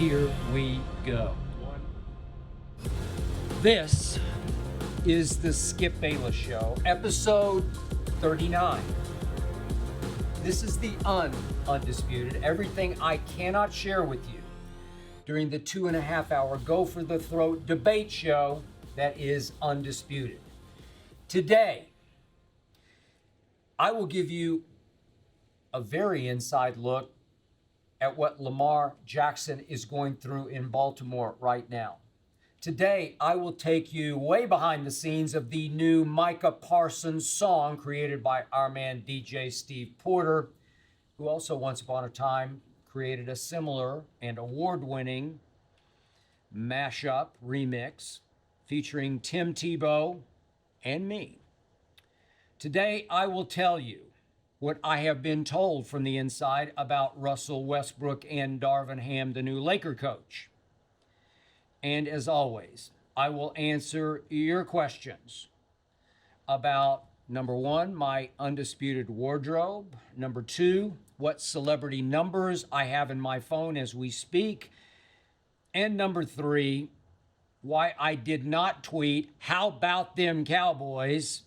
here we go. This is the Skip Bayless Show, episode 39. This is the Undisputed, everything I cannot share with you during the 2.5-hour go for the throat debate show that is Undisputed. Today, I will give you a very inside look at what Lamar Jackson is going through in Baltimore right now. Today, I will take you way behind the scenes of the new Micah Parsons song created by our man DJ Steve Porter, who also once upon a time created a similar and award-winning mashup remix featuring Tim Tebow and me. Today, I will tell you what I have been told from the inside about Russell Westbrook and Darvin Ham, the new Laker coach. And as always, I will answer your questions about, number one, my undisputed wardrobe. Number two, what celebrity numbers I have in my phone as we speak. And number three, why I did not tweet, "How about them Cowboys?"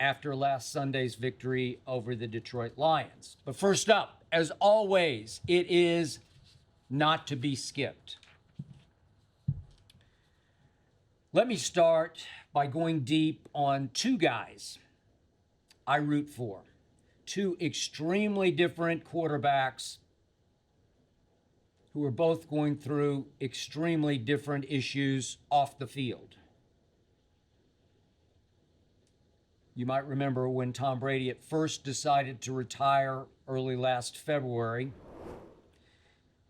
after last Sunday's victory over the Detroit Lions. But first up, as always, it is not to be skipped. Let me start by going deep on two guys I root for. Two extremely different quarterbacks who are both going through extremely different issues off the field. You might remember when Tom Brady at first decided to retire early last February,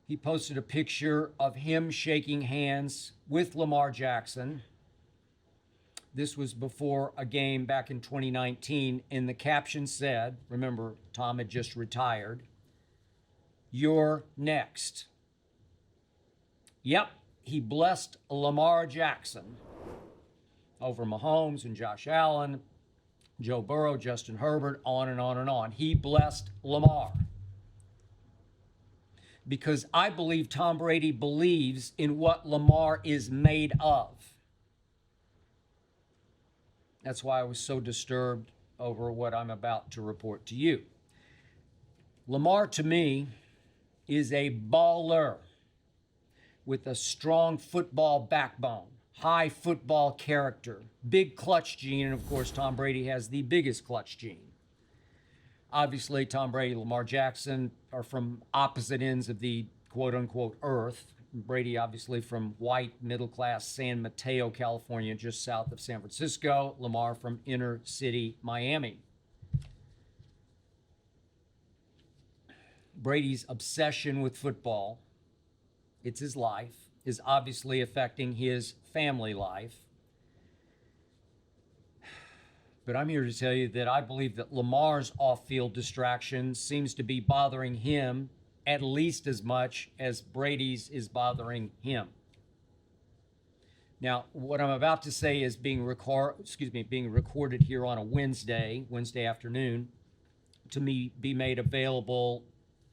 he posted a picture of him shaking hands with Lamar Jackson. This was before a game back in 2019, and the caption said, remember, Tom had just retired, "You're next." Yep, he blessed Lamar Jackson over Mahomes and Josh Allen, Joe Burrow, Justin Herbert, on and on and on. He blessed Lamar because I believe Tom Brady believes in what Lamar is made of. That's why I was so disturbed over what I'm about to report to you. Lamar, to me, is a baller with a strong football backbone, high football character, big clutch gene, and of course, Tom Brady has the biggest clutch gene. Obviously, Tom Brady and Lamar Jackson are from opposite ends of the quote-unquote earth. Brady, obviously, from white, middle-class San Mateo, California, just south of San Francisco. Lamar from inner city Miami. Brady's obsession with football, it's his life, is obviously affecting his family life. But I'm here to tell you that I believe that Lamar's off-field distraction seems to be bothering him at least as much as Brady's is bothering him. Now, what I'm about to say is being recorded here on a Wednesday afternoon, to be made available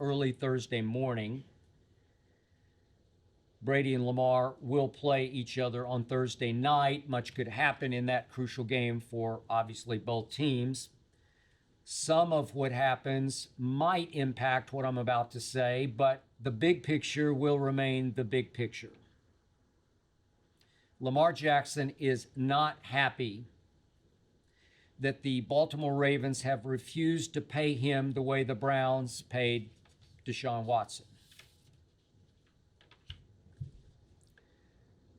early Thursday morning. Brady and Lamar will play each other on Thursday night. Much could happen in that crucial game for obviously both teams. Some of what happens might impact what I'm about to say, but the big picture will remain the big picture. Lamar Jackson is not happy that the Baltimore Ravens have refused to pay him the way the Browns paid Deshaun Watson.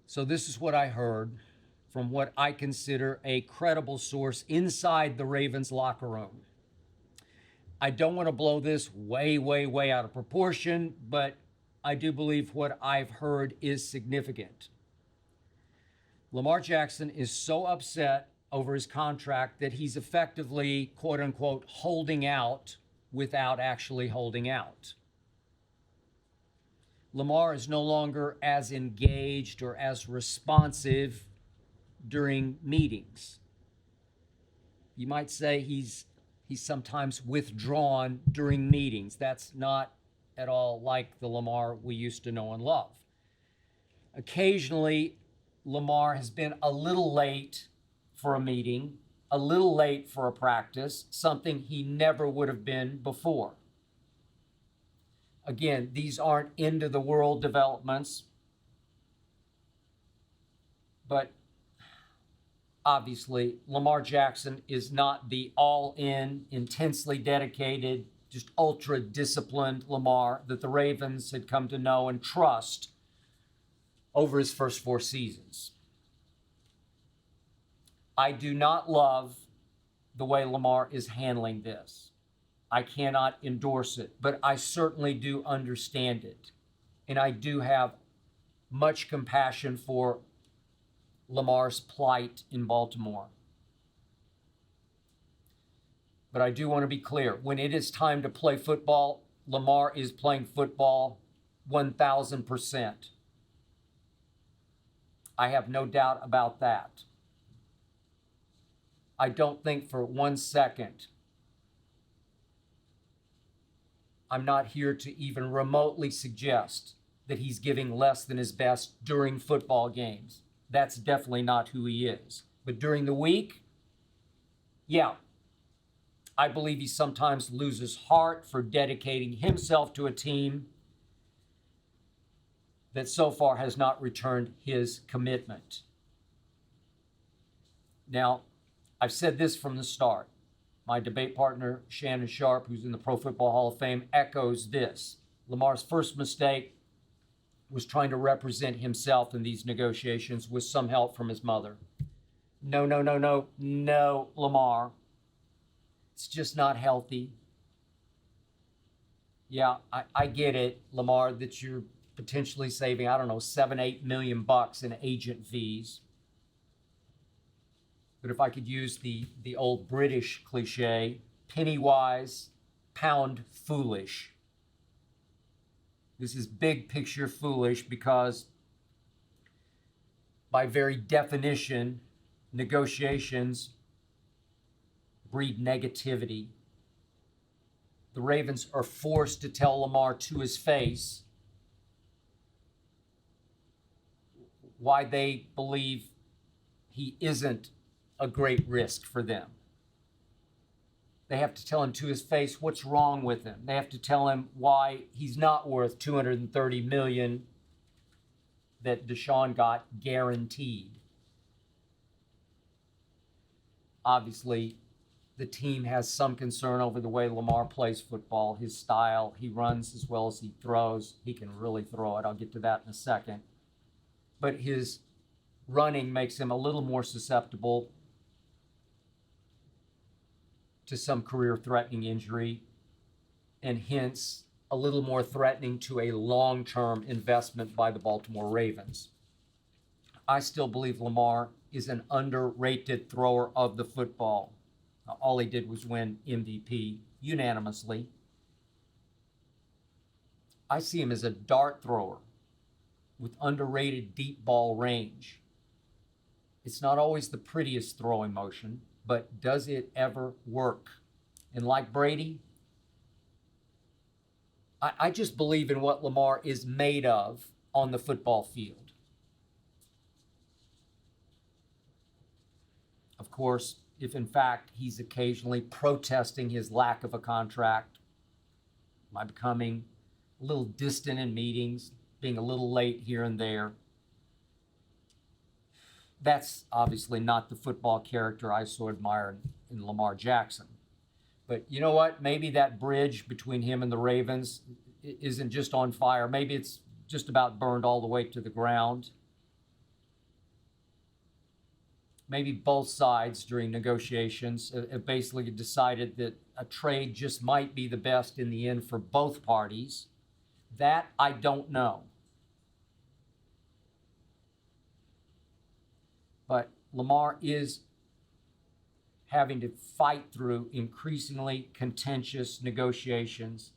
So this is what I heard from what I consider a credible source inside the Ravens locker room. I don't want to blow this way, way, way out of proportion, but I do believe what I've heard is significant. Lamar Jackson is so upset over his contract that he's effectively, quote unquote, holding out without actually holding out. Lamar is no longer as engaged or as responsive during meetings. You might say he's sometimes withdrawn during meetings. That's not at all like the Lamar we used to know and love. Occasionally, Lamar has been a little late for a meeting, a little late for a practice, something he never would have been before. Again, these aren't end-of-the-world developments, but obviously, Lamar Jackson is not the all-in, intensely dedicated, just ultra-disciplined Lamar that the Ravens had come to know and trust over his first 4 seasons. I do not love the way Lamar is handling this. I cannot endorse it, but I certainly do understand it. And I do have much compassion for Lamar's plight in Baltimore. But I do want to be clear. When it is time to play football, Lamar is playing football 1,000%. I have no doubt about that. I don't think for 1 second I'm not here to even remotely suggest that he's giving less than his best during football games. That's definitely not who he is. But during the week, yeah, I believe he sometimes loses heart for dedicating himself to a team that so far has not returned his commitment. Now, I've said this from the start. My debate partner, Shannon Sharp, who's in the Pro Football Hall of Fame, echoes this. Lamar's first mistake was trying to represent himself in these negotiations with some help from his mother. No, Lamar. It's just not healthy. Yeah, I get it, Lamar, that you're potentially saving, I don't know, $7-8 million in agent fees. But if I could use the old British cliche, penny wise, pound foolish. This is big picture foolish because by very definition, negotiations breed negativity. The Ravens are forced to tell Lamar to his face why they believe he isn't a great risk for them. They have to tell him to his face what's wrong with him. They have to tell him why he's not worth $230 million that Deshaun got guaranteed. Obviously, the team has some concern over the way Lamar plays football, his style. He runs as well as he throws. He can really throw it. I'll get to that in a second. But his running makes him a little more susceptible to some career-threatening injury, and hence a little more threatening to a long-term investment by the Baltimore Ravens. I still believe Lamar is an underrated thrower of the football. All he did was win MVP unanimously. I see him as a dart thrower with underrated deep ball range. It's not always the prettiest throwing motion, but does it ever work? And like Brady, I just believe in what Lamar is made of on the football field. Of course, if in fact he's occasionally protesting his lack of a contract by becoming a little distant in meetings, being a little late here and there, that's obviously not the football character I so admire in Lamar Jackson. But you know what? Maybe that bridge between him and the Ravens isn't just on fire. Maybe it's just about burned all the way to the ground. Maybe both sides during negotiations have basically decided that a trade just might be the best in the end for both parties. That I don't know. But Lamar is having to fight through increasingly contentious negotiations.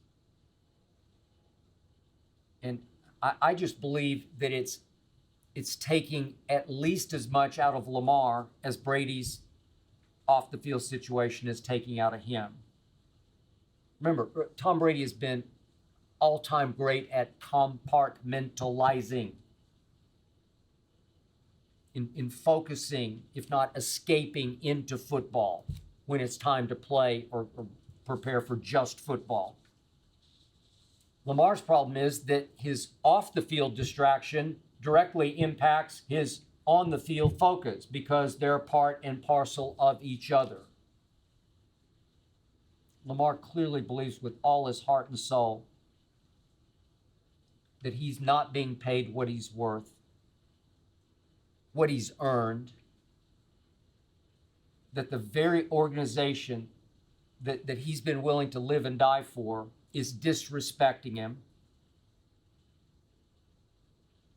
And I just believe that it's taking at least as much out of Lamar as Brady's off-the-field situation is taking out of him. Remember, Tom Brady has been all-time great at compartmentalizing, in focusing, if not escaping into football when it's time to play or prepare for just football. Lamar's problem is that his off-the-field distraction directly impacts his on-the-field focus because they're part and parcel of each other. Lamar clearly believes with all his heart and soul that he's not being paid what he's worth, what he's earned, that the very organization that he's been willing to live and die for is disrespecting him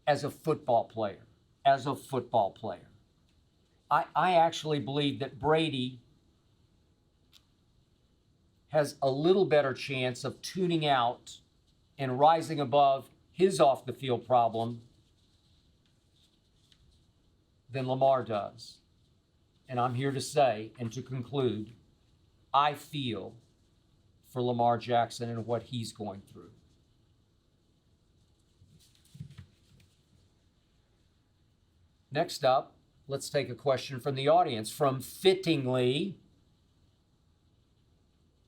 as a football player, I actually believe that Brady has a little better chance of tuning out and rising above his off-the-field problem than Lamar does. And I'm here to say and to conclude, I feel for Lamar Jackson and what he's going through. Next up, let's take a question from the audience from Fittingly,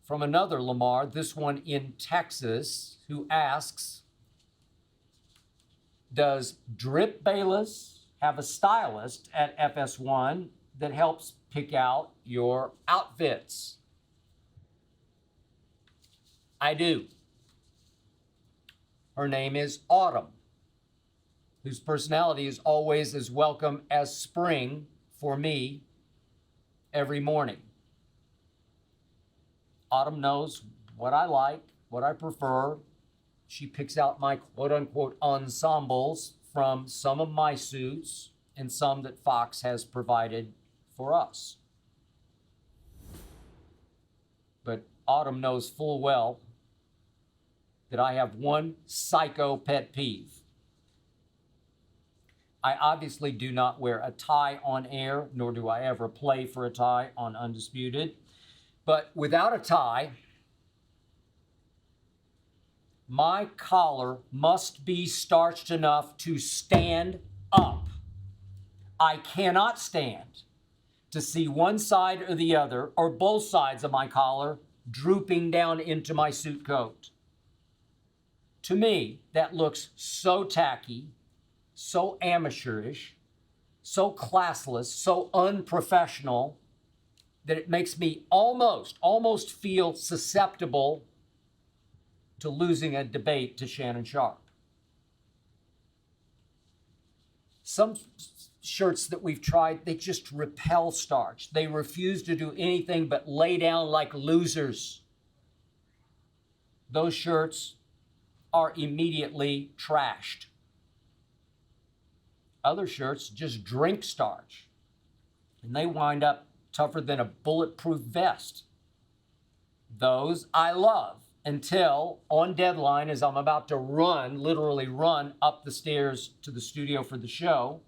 from another Lamar, this one in Texas, who asks, does Skip Bayless have a stylist at FS1 that helps pick out your outfits? I do. Her name is Autumn, whose personality is always as welcome as spring for me every morning. Autumn knows what I like, what I prefer. She picks out my quote-unquote ensembles from some of my suits and some that Fox has provided for us. But Autumn knows full well that I have one psycho pet peeve. I obviously do not wear a tie on air, nor do I ever play for a tie on Undisputed. But without a tie, my collar must be starched enough to stand up. I cannot stand to see one side or the other, or both sides of my collar, drooping down into my suit coat. To me, that looks so tacky, so amateurish, so classless, so unprofessional, that it makes me almost feel susceptible to losing a debate to Shannon Sharp. Some shirts that we've tried, they just repel starch. They refuse to do anything but lay down like losers. Those shirts are immediately trashed. Other shirts just drink starch, and they wind up tougher than a bulletproof vest. Those I love until on deadline, as I'm about to literally run up the stairs to the studio for the show,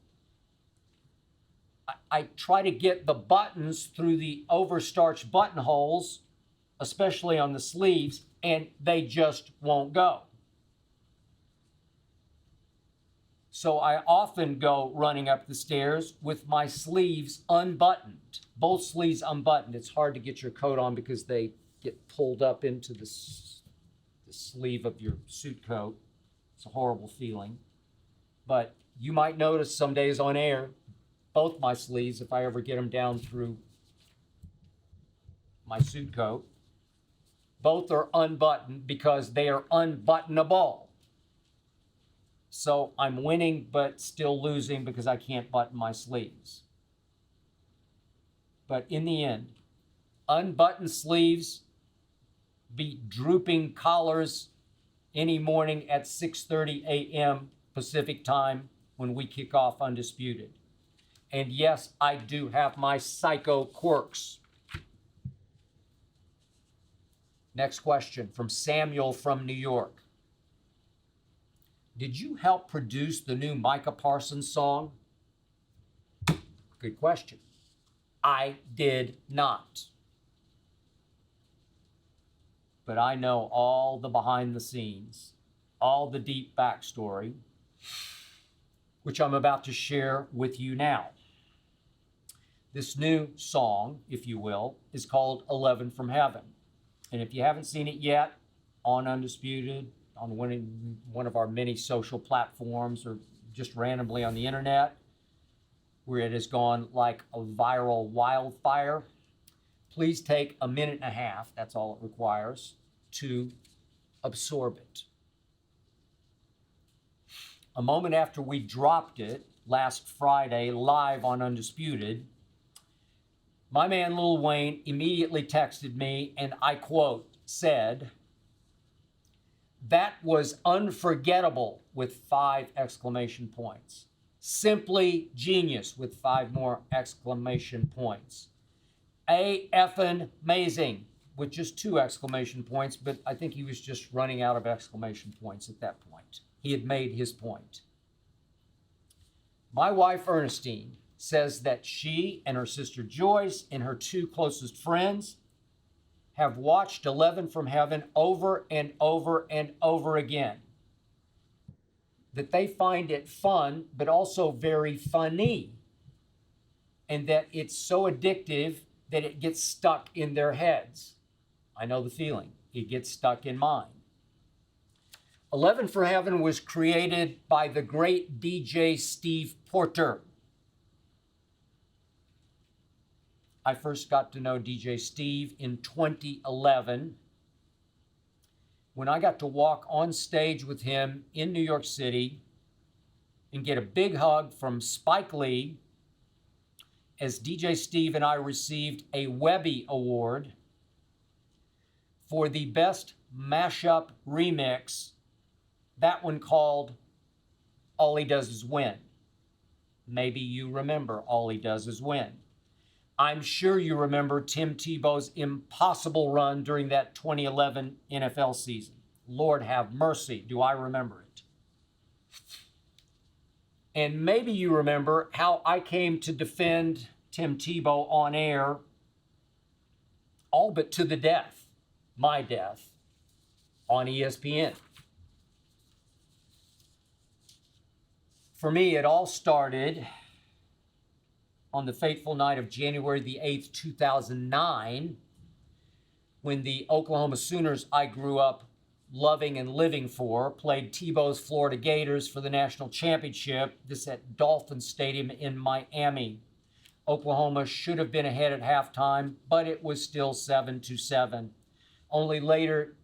I try to get the buttons through the overstarched buttonholes, especially on the sleeves, and they just won't go. So I often go running up the stairs with my sleeves unbuttoned, both sleeves unbuttoned. It's hard to get your coat on because they get pulled up into the sleeve of your suit coat. It's a horrible feeling. But you might notice some days on air, both my sleeves, if I ever get them down through my suit coat, both are unbuttoned because they are unbuttonable. So I'm winning, but still losing because I can't button my sleeves. But in the end, unbuttoned sleeves beat drooping collars any morning at 6:30 a.m. Pacific time when we kick off Undisputed. And yes, I do have my psycho quirks. Next question from Samuel from New York. Did you help produce the new Micah Parsons song? Good question. I did not. But I know all the behind the scenes. all the deep backstory, which I'm about to share with you now. This new song, if you will, is called 11 from Heaven. And if you haven't seen it yet, on Undisputed, on one of our many social platforms, or just randomly on the internet, where it has gone like a viral wildfire, please take a minute and a half, that's all it requires, to absorb it. A moment after we dropped it last Friday live on Undisputed, my man Lil Wayne immediately texted me and I quote, said, "That was unforgettable," with 5 exclamation points. "Simply genius," with 5 more exclamation points. "A-effing amazing," with just 2 exclamation points, but I think he was just running out of exclamation points at that point. He had made his point. My wife, Ernestine, says that she and her sister Joyce and her 2 closest friends have watched 11 from Heaven over and over and over again. That they find it fun, but also very funny. And that it's so addictive that it gets stuck in their heads. I know the feeling. It gets stuck in mine. 11 for Heaven was created by the great DJ Steve Porter. I first got to know DJ Steve in 2011 when I got to walk on stage with him in New York City and get a big hug from Spike Lee as DJ Steve and I received a Webby Award for the best mashup remix, that one called All He Does Is Win. Maybe you remember All He Does Is Win. I'm sure you remember Tim Tebow's impossible run during that 2011 NFL season. Lord have mercy, do I remember it. And maybe you remember how I came to defend Tim Tebow on air, all but to the death, my death, on ESPN. For me, it all started on the fateful night of January the 8th, 2009, when the Oklahoma Sooners I grew up loving and living for played Tebow's Florida Gators for the national championship, this at Dolphin Stadium in Miami. Oklahoma should have been ahead at halftime, but it was still 7-7. Only later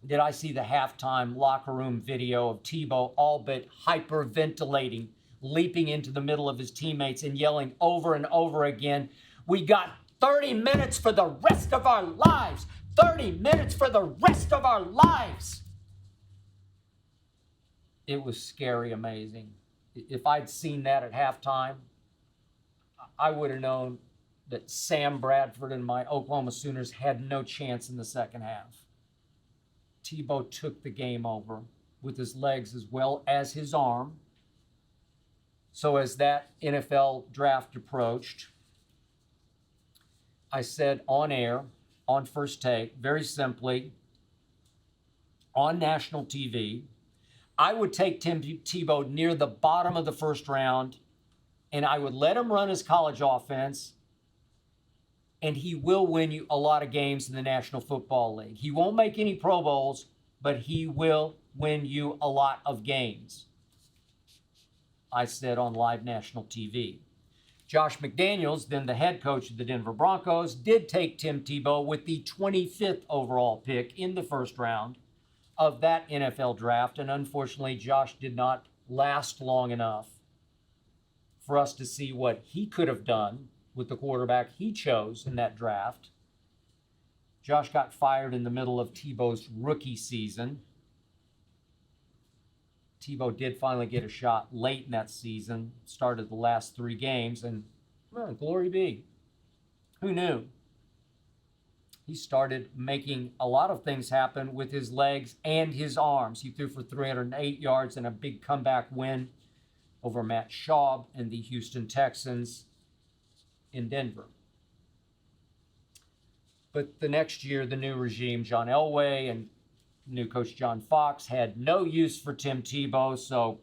did I see the halftime locker room video of Tebow all but hyperventilating, leaping into the middle of his teammates and yelling over and over again, "We got 30 minutes for the rest of our lives! 30 minutes for the rest of our lives!" It was scary, amazing. If I'd seen that at halftime, I would have known that Sam Bradford and my Oklahoma Sooners had no chance in the second half. Tebow took the game over with his legs as well as his arm. So as that NFL draft approached, I said on air, on First Take, very simply, on national TV, I would take Tim Tebow near the bottom of the first round, and I would let him run his college offense, and he will win you a lot of games in the National Football League. He won't make any Pro Bowls, but he will win you a lot of games, I said on live national TV. Josh McDaniels, then the head coach of the Denver Broncos, did take Tim Tebow with the 25th overall pick in the first round of that NFL draft, and unfortunately, Josh did not last long enough for us to see what he could have done with the quarterback he chose in that draft. Josh got fired in the middle of Tebow's rookie season. Tebow did finally get a shot late in that season, started the last 3 games, and well, glory be. Who knew? He started making a lot of things happen with his legs and his arms. He threw for 308 yards and a big comeback win over Matt Schaub and the Houston Texans in Denver. But the next year, the new regime, John Elway and New coach John Fox had no use for Tim Tebow, so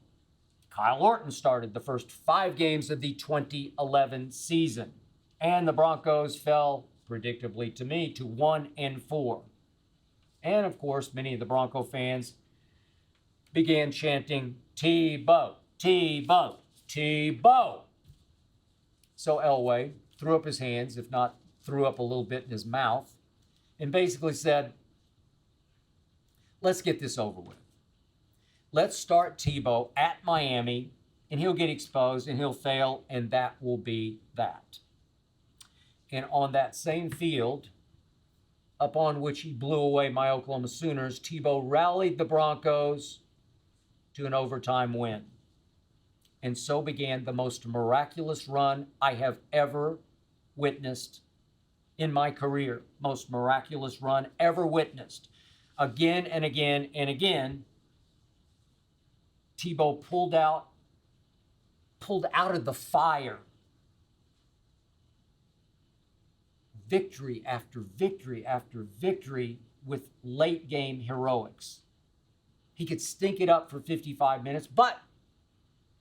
Kyle Orton started the first 5 games of the 2011 season. And the Broncos fell, predictably to me, to 1-4. And of course, many of the Bronco fans began chanting, Tebow, Tebow, Tebow. So Elway threw up his hands, if not threw up a little bit in his mouth, and basically said, let's get this over with. Let's start Tebow at Miami, and he'll get exposed, and he'll fail, and that will be that. And on that same field, upon which he blew away my Oklahoma Sooners, Tebow rallied the Broncos to an overtime win. And so began the most miraculous run I have ever witnessed in my career. Most miraculous run ever witnessed. Again and again and again, Tebow pulled out of the fire victory after victory after victory with late game heroics. He could stink it up for 55 minutes, but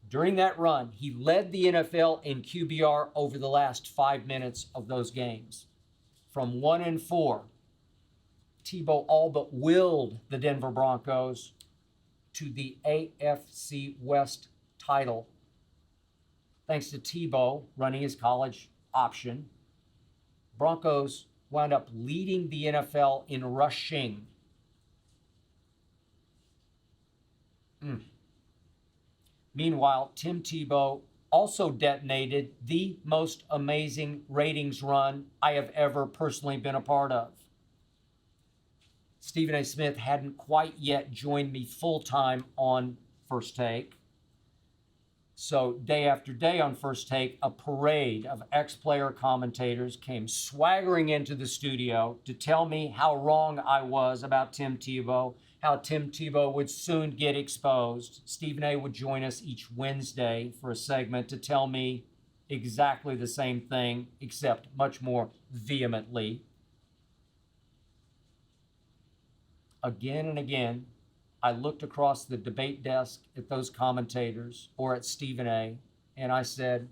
during that run, he led the NFL in QBR over the last 5 minutes of those games. From 1-4, Tebow all but willed the Denver Broncos to the AFC West title. Thanks to Tebow running his college option, Broncos wound up leading the NFL in rushing. Meanwhile, Tim Tebow also detonated the most amazing ratings run I have ever personally been a part of. Stephen A. Smith hadn't quite yet joined me full-time on First Take. So day after day on First Take, a parade of ex-player commentators came swaggering into the studio to tell me how wrong I was about Tim Tebow, how Tim Tebow would soon get exposed. Stephen A. would join us each Wednesday for a segment to tell me exactly the same thing, except much more vehemently. Again and again, I looked across the debate desk at those commentators or at Stephen A., and I said,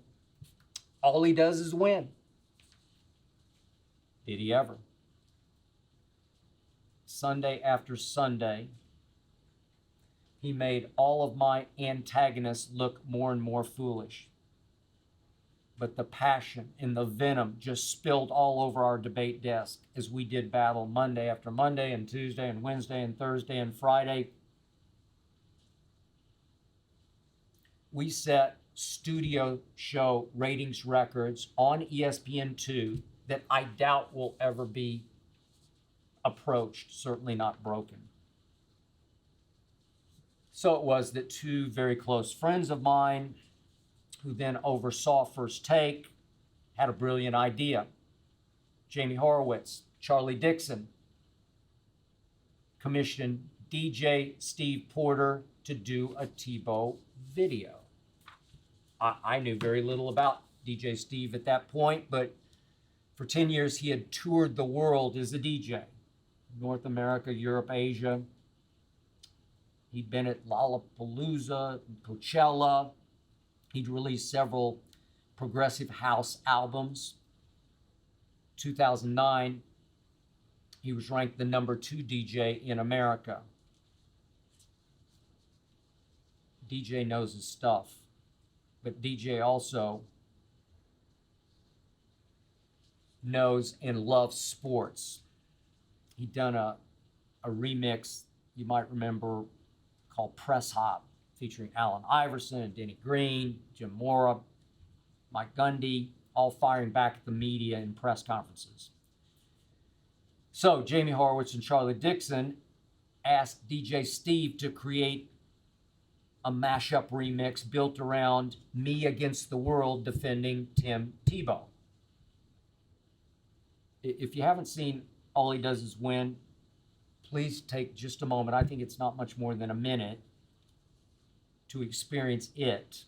all he does is win. Did he ever? Sunday after Sunday, he made all of my antagonists look more and more foolish. But the passion and the venom just spilled all over our debate desk as we did battle Monday after Monday and Tuesday and Wednesday and Thursday and Friday. We set studio show ratings records on ESPN2 that I doubt will ever be approached, certainly not broken. So it was that 2 very close friends of mine who then oversaw First Take had a brilliant idea. Jamie Horowitz, Charlie Dixon commissioned DJ Steve Porter to do a Tebow video. I knew very little about DJ Steve at that point, but for 10 years he had toured the world as a DJ. North America, Europe, Asia. He'd been at Lollapalooza, Coachella. He'd released several progressive house albums. 2009, he was ranked the number 2 DJ in America. DJ knows his stuff, but DJ also knows and loves sports. He'd done a remix, you might remember, called Press Hop, featuring Allen Iverson and Denny Green, Jim Mora, Mike Gundy, all firing back at the media in press conferences. So Jamie Horowitz and Charlie Dixon asked DJ Steve to create a mashup remix built around me against the world defending Tim Tebow. If you haven't seen All He Does Is Win, please take just a moment. I think it's not much more than a minute to experience it.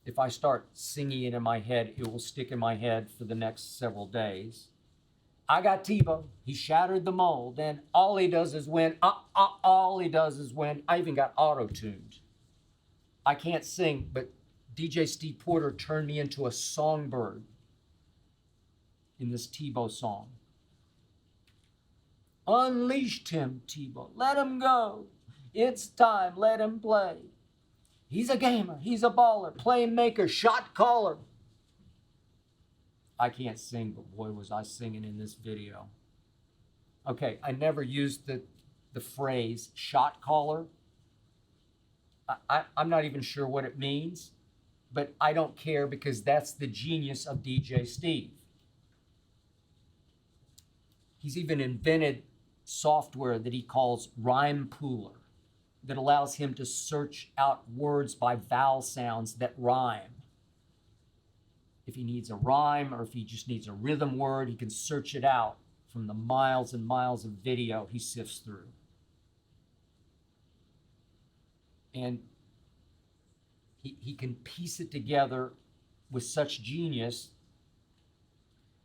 If I start singing it in my head, it will stick in my head for the next several days. I got Tebow. He shattered the mold, and all he does is win. All he does is win. I even got auto-tuned. I can't sing, but DJ Steve Porter turned me into a songbird in this Tebow song. Unleash Tim Tebow. Let him go. It's time. Let him play. He's a gamer. He's a baller. Playmaker. Shot caller. I can't sing, but boy, was I singing in this video. Okay, I never used the phrase shot caller. I'm not even sure what it means, but I don't care because that's the genius of DJ Steve. He's even invented software that he calls Rhyme Pooler that allows him to search out words by vowel sounds that rhyme. If he needs a rhyme or if he just needs a rhythm word, he can search it out from the miles and miles of video he sifts through. And he can piece it together with such genius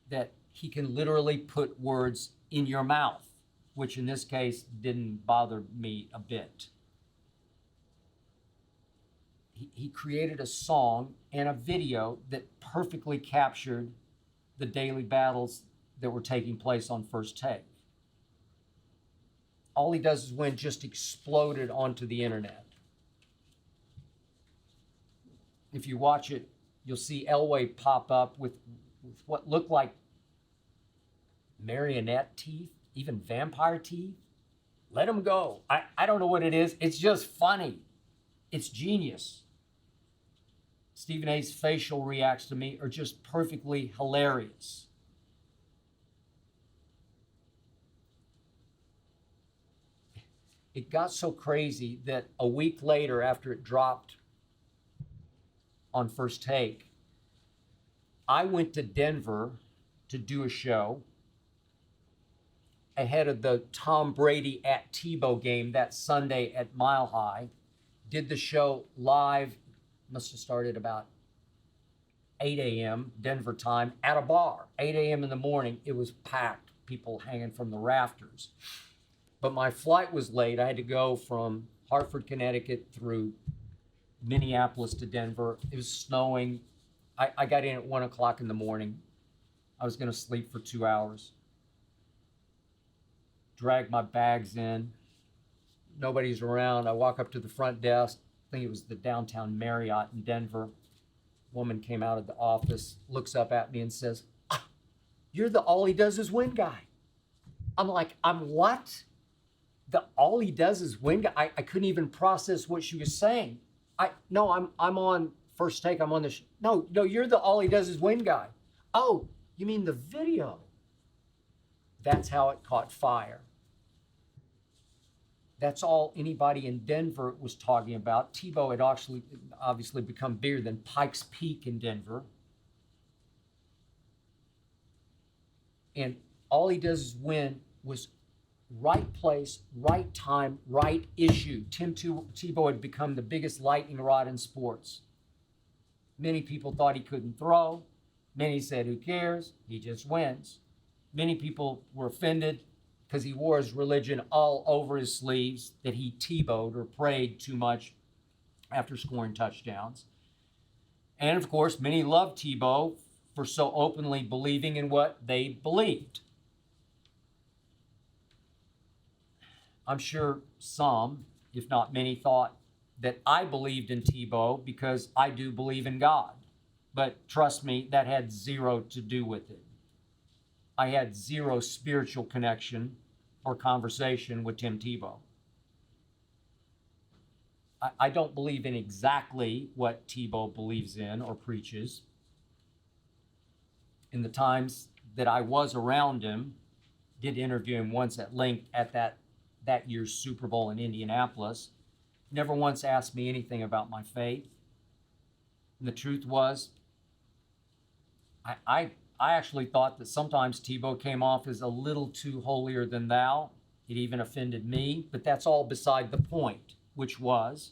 that he can literally put words in your mouth, which in this case didn't bother me a bit. He created a song and a video that perfectly captured the daily battles that were taking place on First Take. All he does is win just exploded onto the internet. If you watch it, you'll see Elway pop up with what looked like marionette teeth, even vampire teeth. Let him go. I don't know what it is. It's just funny. It's genius. Stephen A's facial reacts to me are just perfectly hilarious. It got so crazy that a week later, after it dropped on First Take, I went to Denver to do a show ahead of the Tom Brady at Tebow game that Sunday at Mile High. Did the show live, must have started about 8 a.m. Denver time at a bar. 8 a.m. in the morning, it was packed, people hanging from the rafters. But my flight was late. I had to go from Hartford, Connecticut through Minneapolis to Denver. It was snowing. I got in at 1 o'clock in the morning. I was gonna sleep for 2 hours. Dragged my bags in. Nobody's around. I walk up to the front desk. I think it was the downtown Marriott in Denver. Woman came out of the office, looks up at me and says, "You're the all he does is win guy." I'm like, I'm what? The all he does is win guy? I couldn't even process what she was saying. No, I'm on First Take. I'm on the no, you're the all he does is win guy. Oh, you mean the video? That's how it caught fire. That's all anybody in Denver was talking about. Tebow had obviously become bigger than Pikes Peak in Denver. And all he does is win was right place, right time, right issue. Tim Tebow had become the biggest lightning rod in sports. Many people thought he couldn't throw. Many said, who cares? He just wins. Many people were offended because he wore his religion all over his sleeves, that he Tebowed or prayed too much after scoring touchdowns. And of course, many loved Tebow for so openly believing in what they believed. I'm sure some, if not many, thought that I believed in Tebow because I do believe in God. But trust me, that had zero to do with it. I had zero spiritual connection or conversation with Tim Tebow. I don't believe in exactly what Tebow believes in or preaches. In the times that I was around him, did interview him once at length at that year's Super Bowl in Indianapolis, never once asked me anything about my faith. And the truth was, I actually thought that sometimes Tebow came off as a little too holier than thou. It even offended me, but that's all beside the point, which was,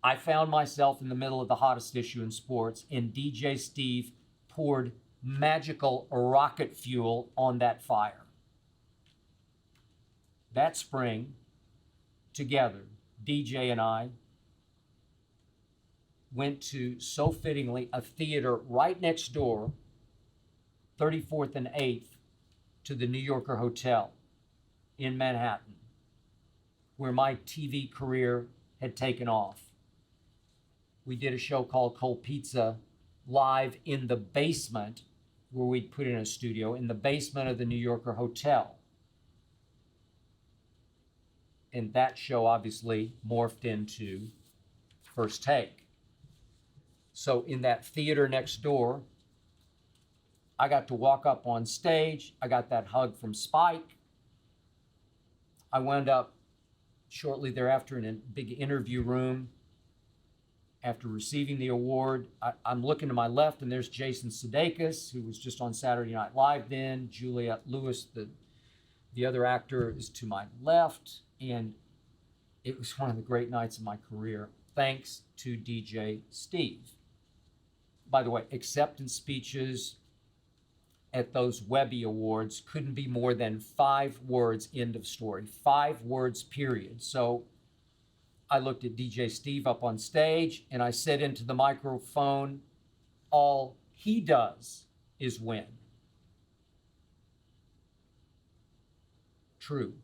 I found myself in the middle of the hottest issue in sports, and DJ Steve poured magical rocket fuel on that fire. That spring, together, DJ and I went to, so fittingly, a theater right next door, 34th and 8th, to the New Yorker Hotel in Manhattan, where my TV career had taken off. We did a show called Cold Pizza live in the basement, where we'd put in a studio, in the basement of the New Yorker Hotel. And that show obviously morphed into First Take. So in that theater next door, I got to walk up on stage. I got that hug from Spike. I wound up shortly thereafter in a big interview room. After receiving the award, I'm looking to my left, and there's Jason Sudeikis, who was just on Saturday Night Live then. Juliette Lewis, the other actor, is to my left. And it was one of the great nights of my career, thanks to DJ Steve. By the way, acceptance speeches at those Webby Awards couldn't be more than 5 words, end of story. 5 words, period. So I looked at DJ Steve up on stage, and I said into the microphone, all he does is win. True.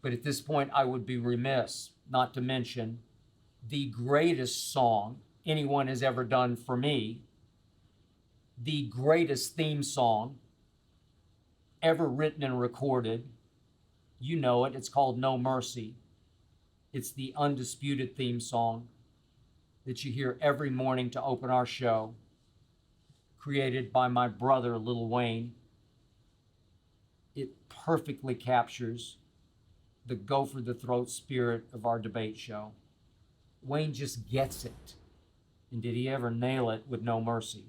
But at this point, I would be remiss not to mention the greatest song anyone has ever done for me, the greatest theme song ever written and recorded. You know it. It's called No Mercy. It's the Undisputed theme song that you hear every morning to open our show, created by my brother, Lil Wayne. It perfectly captures the go for the throat spirit of our debate show. Wayne just gets it. And did he ever nail it with No Mercy?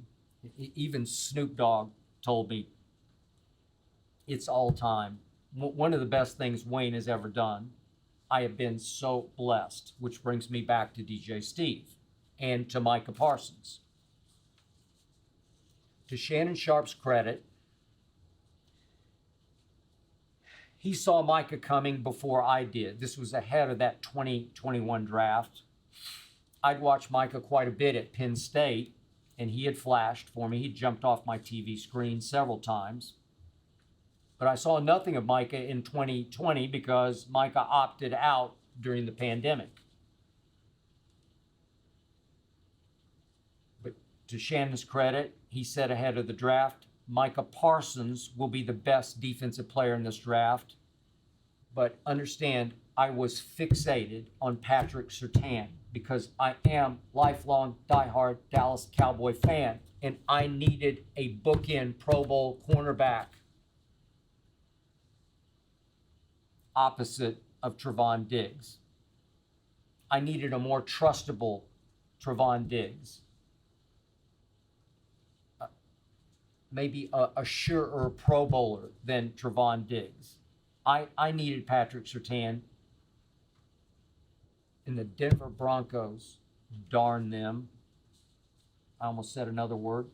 Even Snoop Dogg told me it's all time. One of the best things Wayne has ever done. I have been so blessed, which brings me back to DJ Steve and to Micah Parsons. To Shannon Sharp's credit, he saw Micah coming before I did. This was ahead of that 2021 draft. I'd watched Micah quite a bit at Penn State, and he had flashed for me. He jumped off my TV screen several times. But I saw nothing of Micah in 2020 because Micah opted out during the pandemic. But to Shannon's credit, he said ahead of the draft, Micah Parsons will be the best defensive player in this draft. But understand, I was fixated on Patrick Surtain because I am lifelong diehard Dallas Cowboy fan, and I needed a bookend Pro Bowl cornerback opposite of Trevon Diggs. I needed a more trustable Trevon Diggs. Maybe a surer Pro Bowler than Trevon Diggs. I needed Patrick Surtain. And the Denver Broncos, darn them. I almost said another word.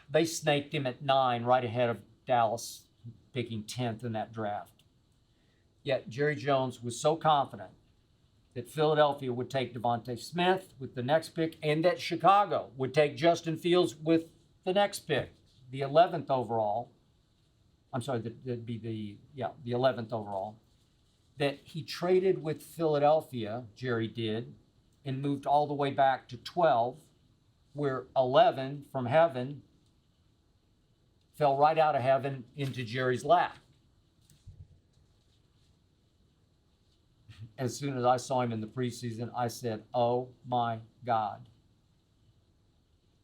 They snaked him at 9, right ahead of Dallas, picking 10th in that draft. Yet Jerry Jones was so confident that Philadelphia would take Devontae Smith with the next pick, and that Chicago would take Justin Fields with the next pick, the 11th overall. I'm sorry, that'd be the 11th overall. That he traded with Philadelphia, Jerry did, and moved all the way back to 12, where 11 from heaven fell right out of heaven into Jerry's lap. As soon as I saw him in the preseason, I said, oh my God.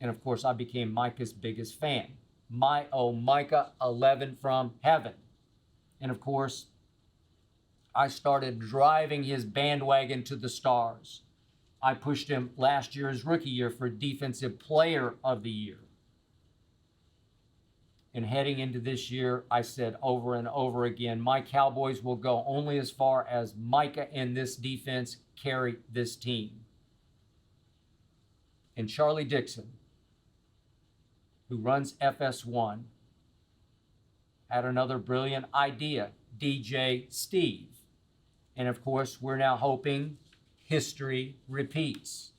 And of course, I became Micah's biggest fan. Micah, 11 from heaven. And of course, I started driving his bandwagon to the stars. I pushed him last year, his rookie year, for Defensive Player of the Year. And heading into this year, I said over and over again, my Cowboys will go only as far as Micah and this defense carry this team. And Charlie Dixon who runs FS1, had another brilliant idea, DJ Steve. And of course, we're now hoping history repeats.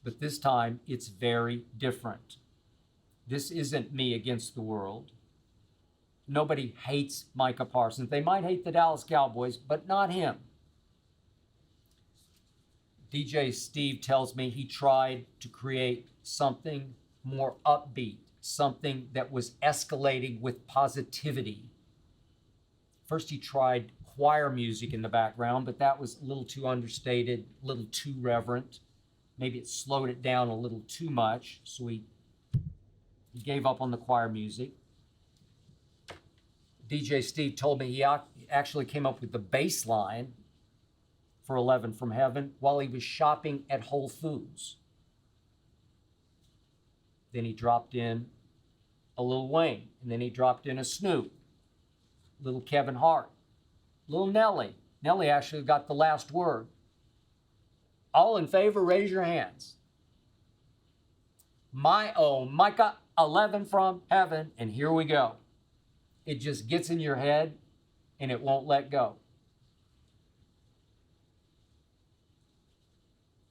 But this time, it's very different. This isn't me against the world. Nobody hates Micah Parsons. They might hate the Dallas Cowboys, but not him. DJ Steve tells me he tried to create something more upbeat, something that was escalating with positivity. First, he tried choir music in the background, but that was a little too understated, a little too reverent. Maybe it slowed it down a little too much, so he gave up on the choir music. DJ Steve told me he actually came up with the bass line for 11 from Heaven while he was shopping at Whole Foods. Then he dropped in a Lil Wayne, and then he dropped in a Snoop, little Kevin Hart, little Nelly. Nelly actually got the last word. All in favor, raise your hands. My own Micah, 11 from Heaven, and here we go. It just gets in your head and it won't let go.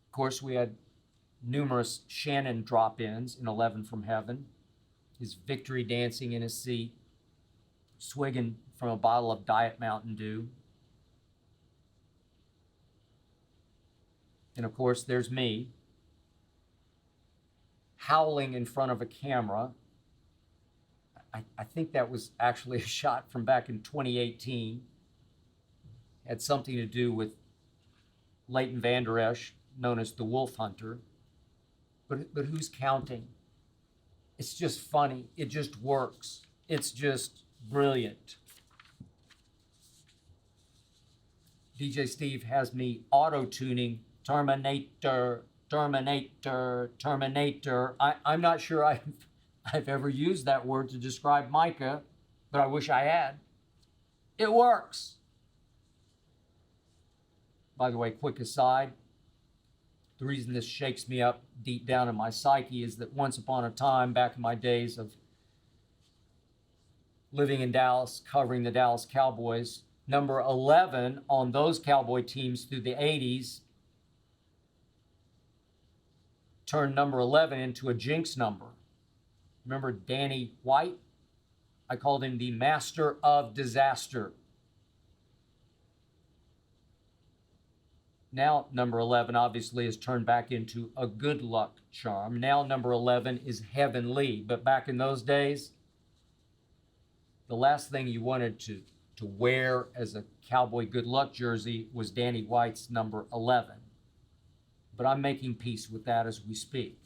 Of course, we had numerous Shannon drop-ins in 11 from Heaven. His victory dancing in his seat, swigging from a bottle of Diet Mountain Dew. And of course, there's me, howling in front of a camera. I think that was actually a shot from back in 2018. Had something to do with Leighton Vander Esch, known as the Wolf Hunter. But who's counting? It's just funny. It just works. It's just brilliant. DJ Steve has me auto-tuning Terminator, Terminator, Terminator. I'm not sure I've ever used that word to describe Micah, but I wish I had. It works. By the way, quick aside, the reason this shakes me up deep down in my psyche is that once upon a time, back in my days of living in Dallas, covering the Dallas Cowboys, number 11 on those Cowboy teams through the 80s turned number 11 into a jinx number. Remember Danny White? I called him the master of disaster. Now number 11 obviously is turned back into a good luck charm. Now number 11 is heavenly. But back in those days, the last thing you wanted to wear as a Cowboy good luck jersey was Danny White's number 11. But I'm making peace with that as we speak.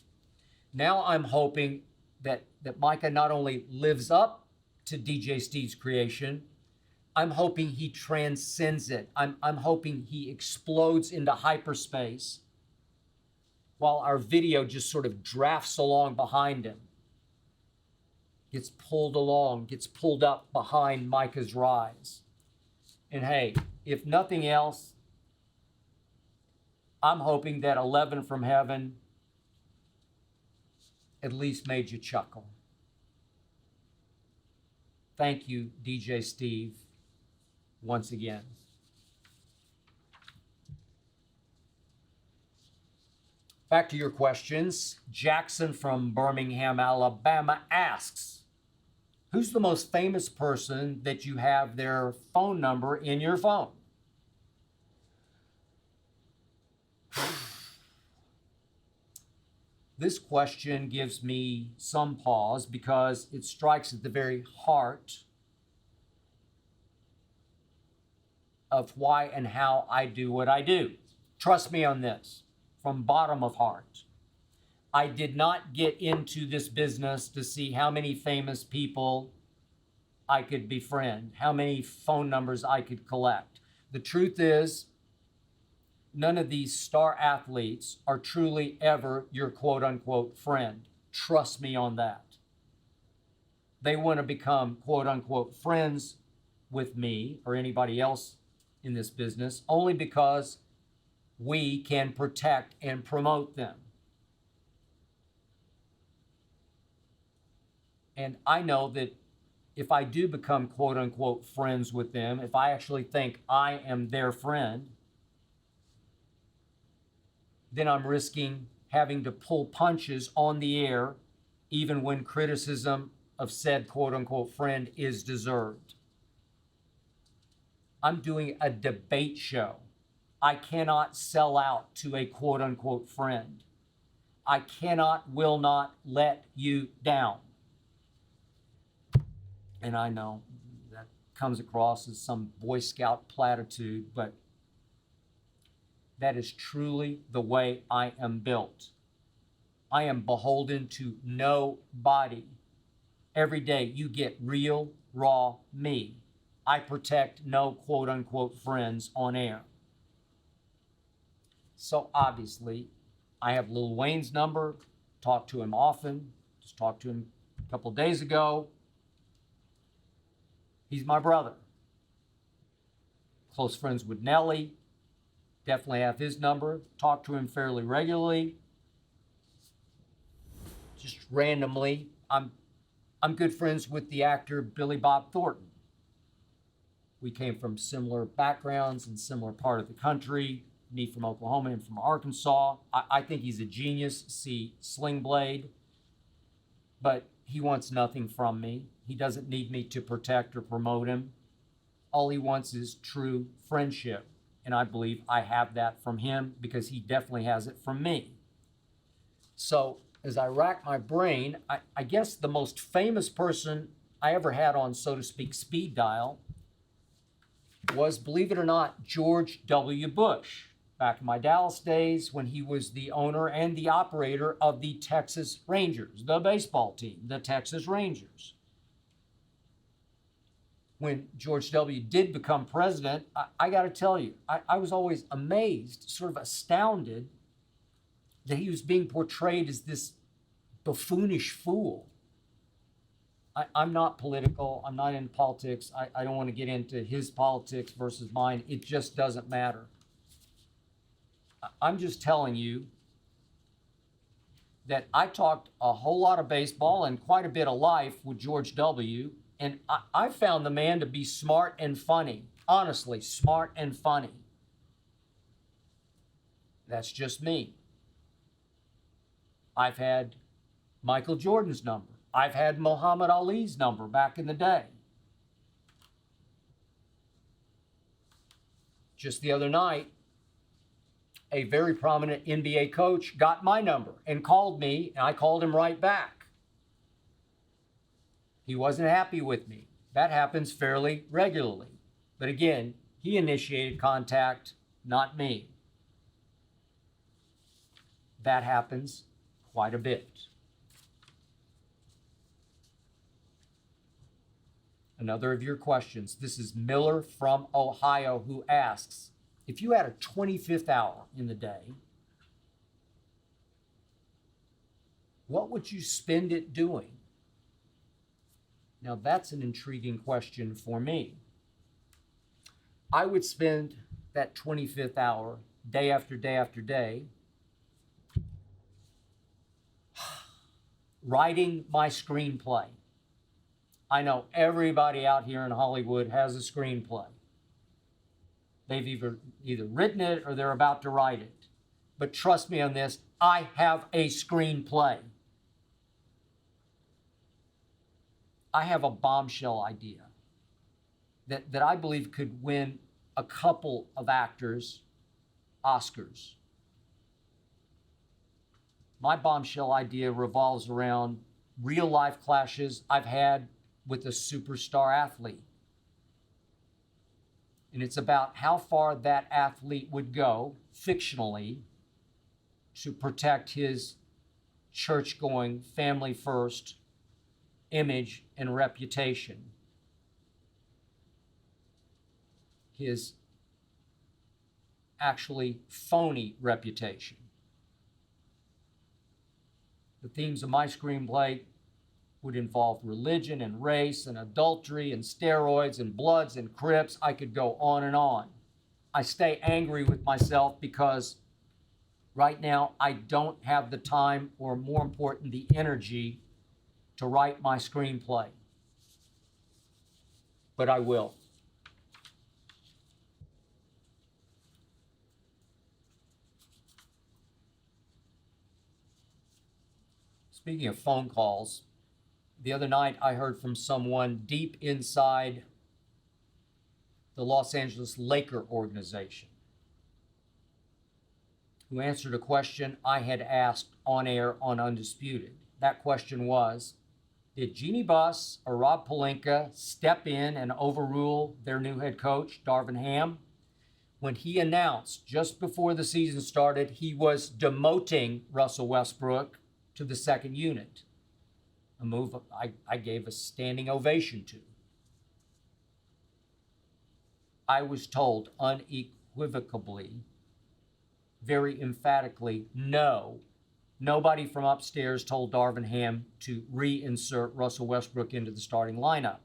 Now I'm hoping that Micah not only lives up to DJ Steve's creation, I'm hoping he transcends it. I'm hoping he explodes into hyperspace while our video just sort of drafts along behind him. Gets pulled along, gets pulled up behind Micah's rise. And hey, if nothing else, I'm hoping that 11 from Heaven at least made you chuckle. Thank you, DJ Steve, once again. Back to your questions. Jackson from Birmingham, Alabama asks, who's the most famous person that you have their phone number in your phone? This question gives me some pause because it strikes at the very heart of why and how I do what I do. Trust me on this, from bottom of heart. I did not get into this business to see how many famous people I could befriend, how many phone numbers I could collect. The truth is, none of these star athletes are truly ever your quote-unquote friend. Trust me on that. They want to become quote-unquote friends with me or anybody else in this business only because we can protect and promote them. And I know that if I do become quote unquote friends with them, if I actually think I am their friend, then I'm risking having to pull punches on the air, even when criticism of said quote unquote friend is deserved. I'm doing a debate show. I cannot sell out to a quote unquote friend. I cannot, will not let you down. And I know that comes across as some Boy Scout platitude, but that is truly the way I am built. I am beholden to nobody. Every day you get real, raw me. I protect no quote unquote friends on air. So obviously, I have Lil Wayne's number, talk to him often, just talked to him a couple of days ago. He's my brother. Close friends with Nelly, definitely have his number, talk to him fairly regularly. Just randomly, I'm good friends with the actor Billy Bob Thornton. We came from similar backgrounds and similar part of the country. Me from Oklahoma and from Arkansas. I think he's a genius. See Sling Blade. But he wants nothing from me. He doesn't need me to protect or promote him. All he wants is true friendship. And I believe I have that from him because he definitely has it from me. So as I rack my brain, I guess the most famous person I ever had on, so to speak, speed dial was, believe it or not, George W. Bush. Back in my Dallas days when he was the owner and the operator of the Texas Rangers, the baseball team, the Texas Rangers. When George W. did become president, I got to tell you, I was always amazed, sort of astounded that he was being portrayed as this buffoonish fool. I'm not political. I'm not in politics. I don't want to get into his politics versus mine. It just doesn't matter. I'm just telling you that I talked a whole lot of baseball and quite a bit of life with George W. And I found the man to be smart and funny. Honestly, smart and funny. That's just me. I've had Michael Jordan's number. I've had Muhammad Ali's number back in the day. Just the other night, a very prominent NBA coach got my number and called me, and I called him right back. He wasn't happy with me. That happens fairly regularly. But again, he initiated contact, not me. That happens quite a bit. Another of your questions. This is Miller from Ohio who asks, if you had a 25th hour in the day, what would you spend it doing? Now that's an intriguing question for me. I would spend that 25th hour, day after day after day, writing my screenplay. I know everybody out here in Hollywood has a screenplay. They've either written it or they're about to write it. But trust me on this, I have a screenplay. I have a bombshell idea that I believe could win a couple of actors Oscars. My bombshell idea revolves around real life clashes I've had with a superstar athlete. And it's about how far that athlete would go, fictionally, to protect his church-going, family-first image and reputation. His actually phony reputation. The themes of my screenplay would involve religion and race and adultery and steroids and Bloods and Crips. I could go on and on. I stay angry with myself because right now I don't have the time, or more important, the energy to write my screenplay, but I will. Speaking of phone calls, the other night I heard from someone deep inside the Los Angeles Laker organization who answered a question I had asked on air on Undisputed. That question was, did Jeannie Buss or Rob Pelinka step in and overrule their new head coach, Darvin Ham, when he announced just before the season started he was demoting Russell Westbrook to the second unit? A move I gave a standing ovation to. I was told unequivocally, very emphatically, no. Nobody from upstairs told Darvin Ham to reinsert Russell Westbrook into the starting lineup.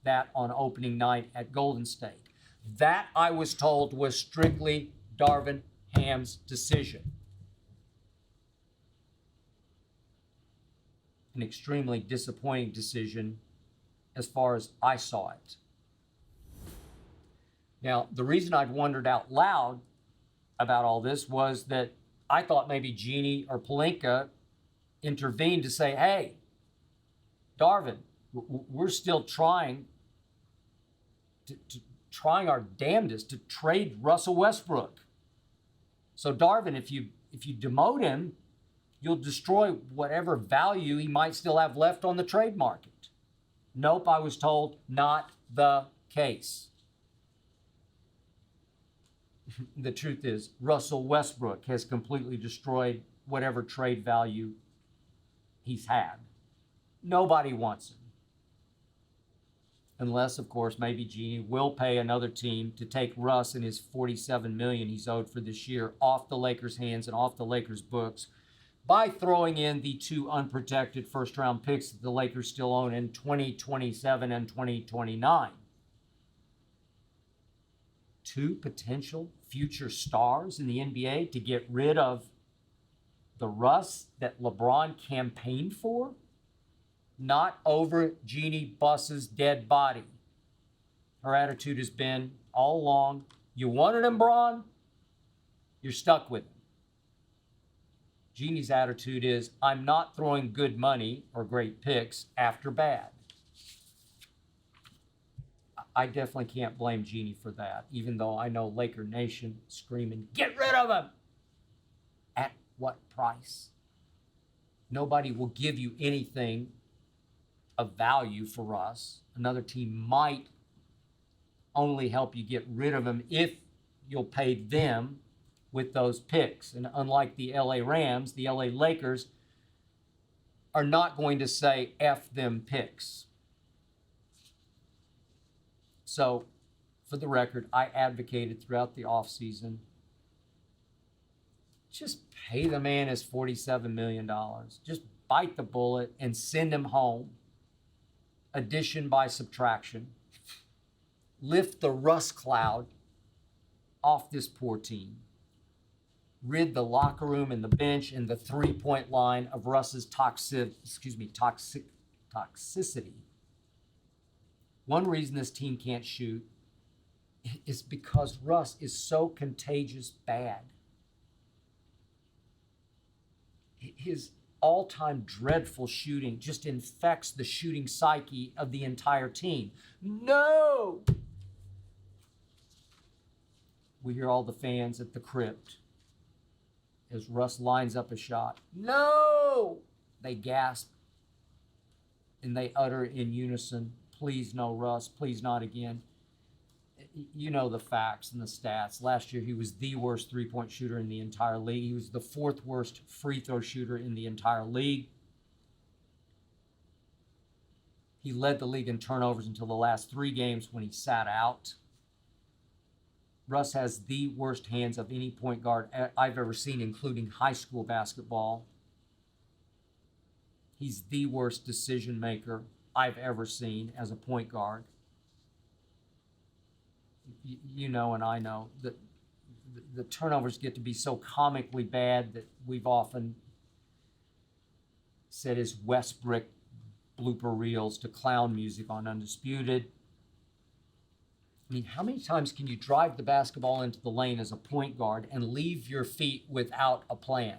That on opening night at Golden State. That, I was told, was strictly Darvin Ham's decision. An extremely disappointing decision as far as I saw it. Now, the reason I'd wondered out loud about all this was that I thought maybe Jeannie or Pelinka intervened to say, hey, Darvin, we're still trying our damnedest to trade Russell Westbrook. So Darvin, if you demote him, you'll destroy whatever value he might still have left on the trade market. Nope, I was told, not the case. The truth is, Russell Westbrook has completely destroyed whatever trade value he's had. Nobody wants him. Unless, of course, maybe Jeannie will pay another team to take Russ and his $47 million he's owed for this year off the Lakers' hands and off the Lakers' books by throwing in the 2 unprotected first-round picks that the Lakers still own in 2027 and 2029. 2 potential future stars in the NBA to get rid of the Russ that LeBron campaigned for? Not over Jeannie Buss's dead body. Her attitude has been all along, you wanted him, Bron? You're stuck with him. Jeannie's attitude is, I'm not throwing good money or great picks after bad. I definitely can't blame Jeannie for that, even though I know Laker Nation screaming, get rid of him! At what price? Nobody will give you anything of value for us. Another team might only help you get rid of him if you'll pay them with those picks. And unlike the LA Rams, the LA Lakers are not going to say F them picks. So, for the record, I advocated throughout the offseason, just pay the man his $47 million. Just bite the bullet and send him home. Addition by subtraction. Lift the rust cloud off this poor team. Rid the locker room and the bench and the three-point line of Russ's toxicity. One reason this team can't shoot is because Russ is so contagious bad. His all-time dreadful shooting just infects the shooting psyche of the entire team. No! We hear all the fans at the crypt as Russ lines up a shot. No! They gasp and they utter in unison, please no, Russ, please not again. You know the facts and the stats. Last year, he was the worst three-point shooter in the entire league. He was the 4th worst free throw shooter in the entire league. He led the league in turnovers until the last 3 games when he sat out. Russ has the worst hands of any point guard I've ever seen, including high school basketball. He's the worst decision maker I've ever seen as a point guard. You know and I know that the turnovers get to be so comically bad that we've often said his Westbrook blooper reels to clown music on Undisputed. I mean, how many times can you drive the basketball into the lane as a point guard and leave your feet without a plan?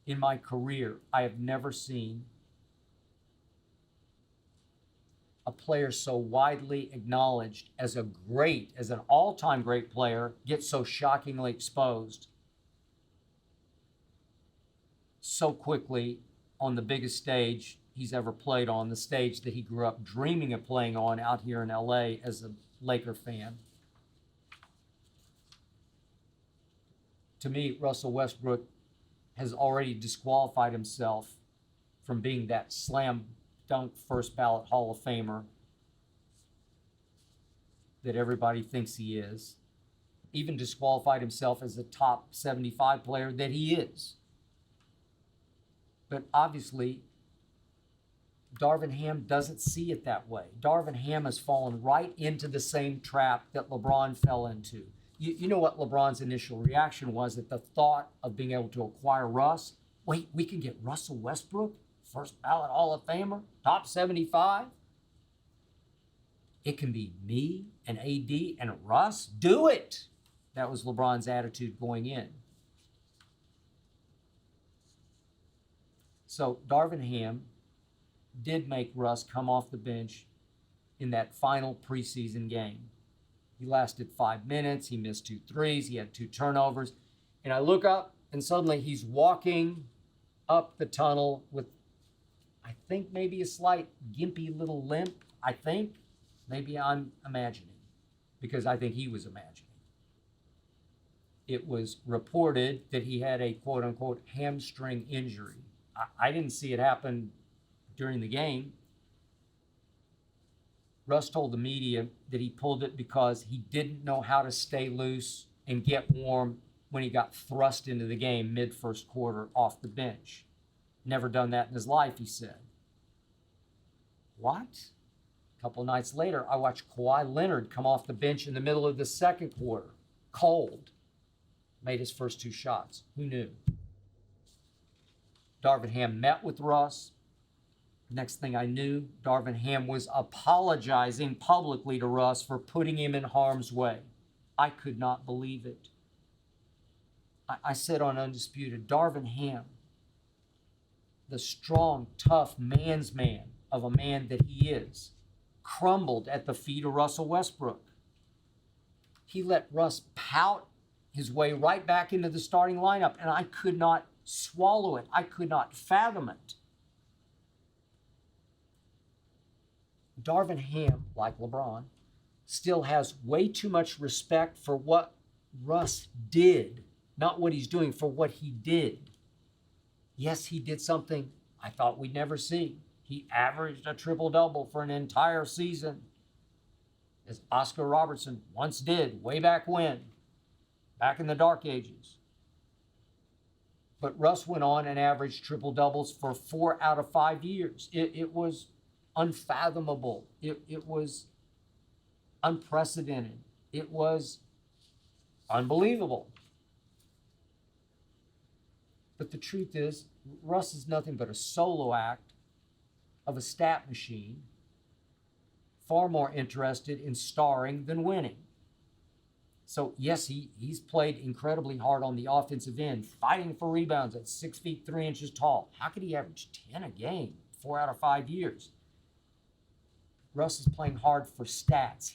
In my career, I have never seen a player so widely acknowledged as an all-time great player, get so shockingly exposed so quickly on the biggest stage he's ever played on, the stage that he grew up dreaming of playing on out here in LA as a Laker fan. To me, Russell Westbrook has already disqualified himself from being that slam dunk first ballot Hall of Famer that everybody thinks he is. Even disqualified himself as a top 75 player that he is. But obviously, Darvin Ham doesn't see it that way. Darvin Ham has fallen right into the same trap that LeBron fell into. You know what LeBron's initial reaction was at the thought of being able to acquire Russ? Wait, we can get Russell Westbrook, first ballot Hall of Famer, top 75? It can be me and AD and Russ? Do it! That was LeBron's attitude going in. So Darvin Ham did make Russ come off the bench in that final preseason game. He lasted 5 minutes. He missed 2 threes. He had 2 turnovers. And I look up, and suddenly he's walking up the tunnel with, I think, maybe a slight gimpy little limp. I think. Maybe I'm imagining, because I think he was imagining. It was reported that he had a quote-unquote hamstring injury. I didn't see it happen during the game. Russ told the media that he pulled it because he didn't know how to stay loose and get warm when he got thrust into the game mid-first quarter off the bench. Never done that in his life, he said. What? A couple of nights later, I watched Kawhi Leonard come off the bench in the middle of the second quarter, cold. Made his first 2 shots. Who knew? Darvin Ham met with Russ. Next thing I knew, Darvin Ham was apologizing publicly to Russ for putting him in harm's way. I could not believe it. I said on Undisputed, Darvin Ham, the strong, tough man's man of a man that he is, crumbled at the feet of Russell Westbrook. He let Russ pout his way right back into the starting lineup, and I could not swallow it. I could not fathom it. Darvin Ham, like LeBron, still has way too much respect for what Russ did, not what he's doing, for what he did. Yes, he did something I thought we'd never see. He averaged a triple-double for an entire season, as Oscar Robertson once did way back when, back in the dark ages. But Russ went on and averaged triple-doubles for 4 out of 5 years. It was unfathomable. It was unprecedented. It was unbelievable. But the truth is, Russ is nothing but a solo act of a stat machine, far more interested in starring than winning. So yes, he's played incredibly hard on the offensive end, fighting for rebounds at 6 feet 3 inches tall. How could he average 10 a game 4 out of 5 years? Russ is playing hard for stats,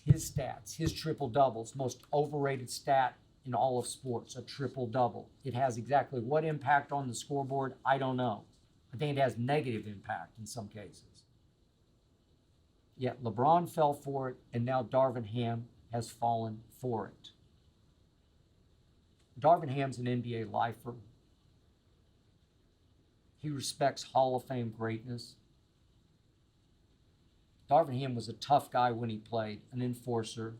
his triple-doubles, most overrated stat in all of sports, a triple-double. It has exactly what impact on the scoreboard? I don't know. I think it has negative impact in some cases. Yet LeBron fell for it, and now Darvin Ham has fallen for it. Darvin Ham's an NBA lifer. He respects Hall of Fame greatness. Darvin Ham was a tough guy when he played, an enforcer,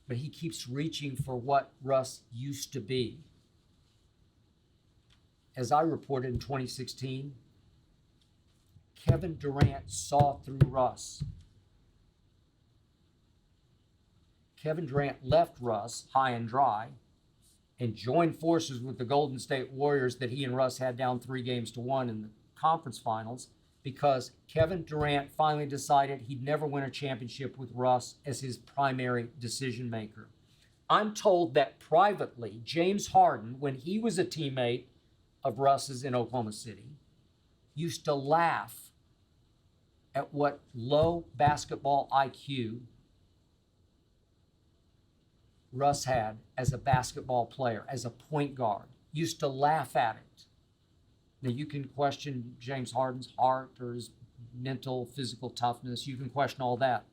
but he keeps reaching for what Russ used to be. As I reported in 2016, Kevin Durant saw through Russ. Kevin Durant left Russ high and dry and joined forces with the Golden State Warriors that he and Russ had down 3-1 in the conference finals because Kevin Durant finally decided he'd never win a championship with Russ as his primary decision maker. I'm told that privately, James Harden, when he was a teammate of Russ's in Oklahoma City, used to laugh at what low basketball IQ Russ had as a basketball player, as a point guard. Used to laugh at it. Now, you can question James Harden's heart or his mental, physical toughness. You can question all that.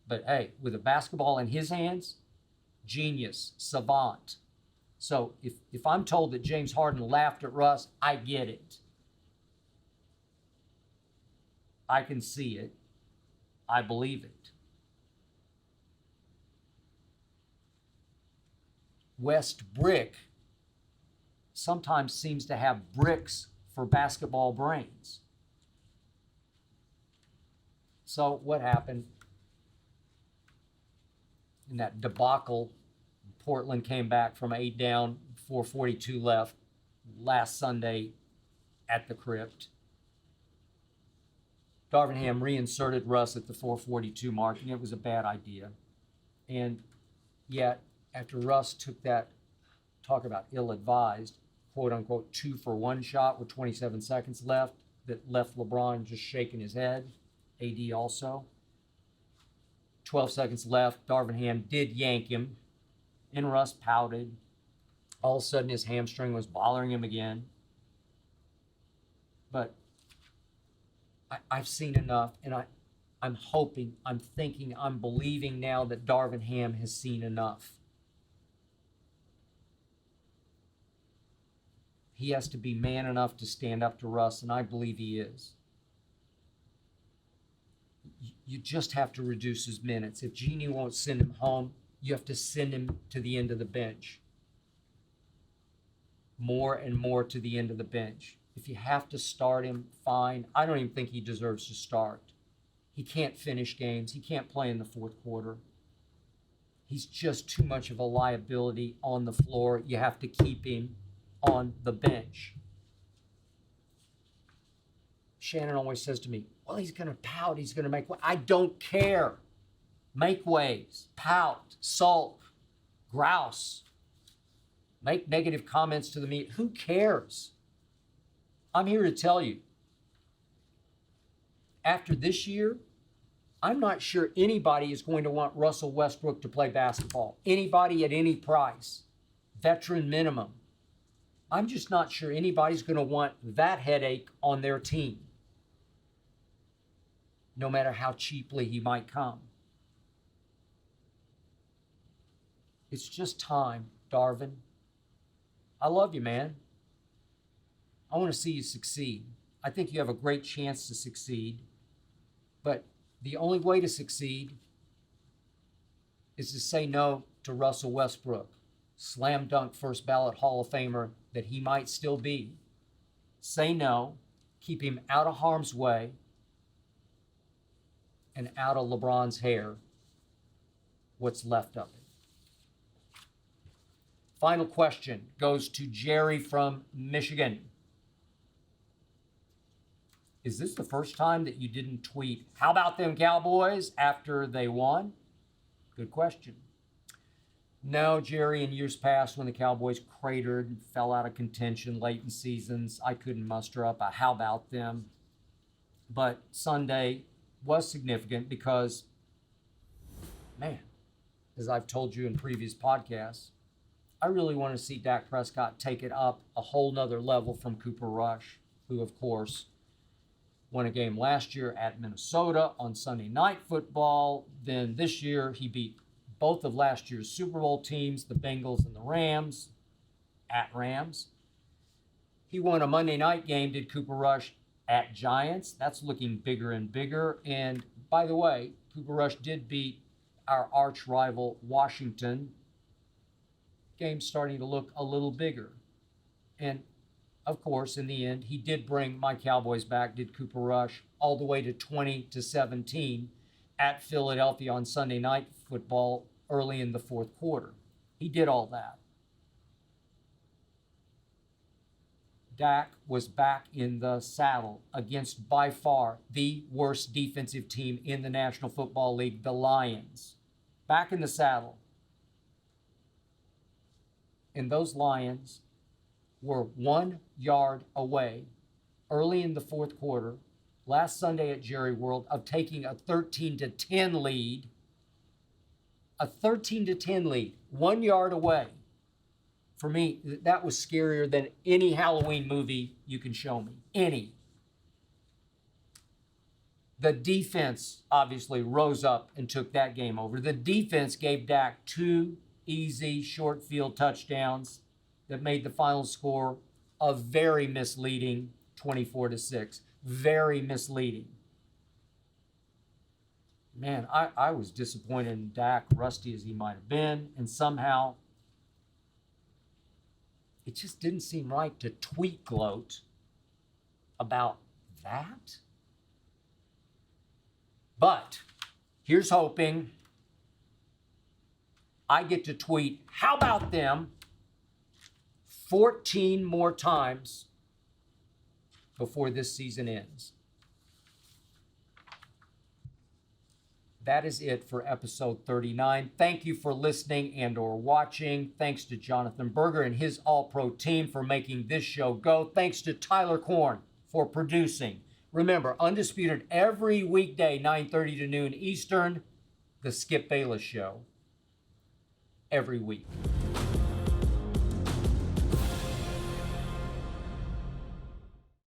But hey, with a basketball in his hands, genius, savant. So if I'm told that James Harden laughed at Russ, I get it. I can see it. I believe it. Westbrook sometimes seems to have bricks for basketball brains. So what happened in that debacle? Portland came back from 8 down, 4:42 left last Sunday at the Crypt. Darvin Ham reinserted Russ at the 4:42 mark, and it was a bad idea. And yet, after Russ took that, talk about ill-advised, quote-unquote 2-for-1 shot with 27 seconds left that left LeBron just shaking his head, AD also. 12 seconds left, Darvin Ham did yank him, and Russ pouted. All of a sudden, his hamstring was bothering him again. But I've seen enough, and I'm hoping, I'm thinking, I'm believing now that Darvin Ham has seen enough. He has to be man enough to stand up to Russ, and I believe he is. You just have to reduce his minutes. If Genie won't send him home, you have to send him to the end of the bench. More and more to the end of the bench. If you have to start him, fine. I don't even think he deserves to start. He can't finish games. He can't play in the fourth quarter. He's just too much of a liability on the floor. You have to keep him on the bench. Shannon always says to me, well, he's going to pout. He's going to make waves. I don't care. Make waves. Pout. Sulk. Grouse. Make negative comments to the media. Who cares? I'm here to tell you, after this year, I'm not sure anybody is going to want Russell Westbrook to play basketball. Anybody at any price. Veteran minimum. I'm just not sure anybody's going to want that headache on their team, no matter how cheaply he might come. It's just time, Darvin. I love you, man. I want to see you succeed. I think you have a great chance to succeed, but the only way to succeed is to say no to Russell Westbrook, slam dunk first ballot Hall of Famer that he might still be. Say no, keep him out of harm's way and out of LeBron's hair, what's left of it. Final question goes to Jerry from Michigan. Is this the first time that you didn't tweet, how about them Cowboys, after they won? Good question. No, Jerry, in years past when the Cowboys cratered and fell out of contention late in seasons, I couldn't muster up a how about them. But Sunday was significant because, man, as I've told you in previous podcasts, I really want to see Dak Prescott take it up a whole nother level from Cooper Rush, who, of course, won a game last year at Minnesota on Sunday Night Football. Then this year, he beat both of last year's Super Bowl teams, the Bengals and the Rams, at Rams. He won a Monday night game, did Cooper Rush, at Giants. That's looking bigger and bigger. And by the way, Cooper Rush did beat our arch rival, Washington. Game's starting to look a little bigger. And of course, in the end, he did bring my Cowboys back, did Cooper Rush, all the way to 20-17 at Philadelphia on Sunday Night Football early in the fourth quarter. He did all that. Dak was back in the saddle against by far the worst defensive team in the National Football League, the Lions. Back in the saddle. And those Lions were 1 yard away early in the fourth quarter, last Sunday at Jerry World, of taking a 13-10 lead. A 13-10 lead, 1 yard away. For me, that was scarier than any Halloween movie you can show me. Any. The defense obviously rose up and took that game over. The defense gave Dak 2 easy short field touchdowns that made the final score a very misleading 24-6. Very misleading. Man, I was disappointed in Dak, rusty as he might have been, and somehow it just didn't seem right to tweet gloat about that. But here's hoping I get to tweet, how about them, 14 more times before this season ends. That is it for episode 39. Thank you for listening and or watching. Thanks to Jonathan Berger and his All-Pro team for making this show go. Thanks to Tyler Korn for producing. Remember, Undisputed every weekday, 9:30 to noon Eastern. The Skip Bayless Show every week.